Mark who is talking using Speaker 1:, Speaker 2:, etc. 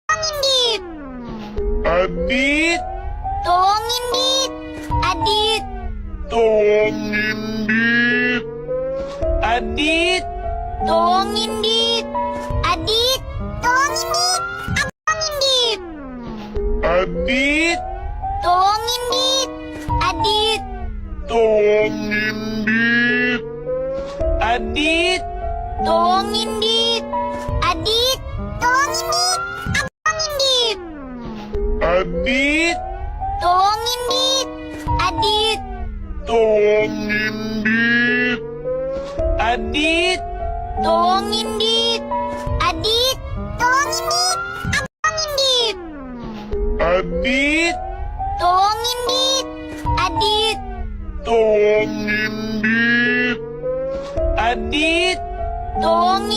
Speaker 1: Dit.
Speaker 2: Adit,
Speaker 1: Tolongin Dit. Adit.
Speaker 2: tolongin Dit. Adit,
Speaker 1: Tolongin Dit. Adit. Tolongin Dit.
Speaker 2: Adit,
Speaker 1: Tolongin Dit. Adit.
Speaker 2: tolongin Dit. Adit,
Speaker 1: Tolongin Dit. Adit. Tolongin Dit.
Speaker 2: Adit,
Speaker 1: Tolongin Dit. Adit.
Speaker 2: tolongin Dit. Adit,
Speaker 1: Tolongin Dit. Adit. Tolongin Dit.
Speaker 2: Adit,
Speaker 1: Tolongin Dit. Adit.
Speaker 2: tolongin Dit. Adit,
Speaker 1: Tolongin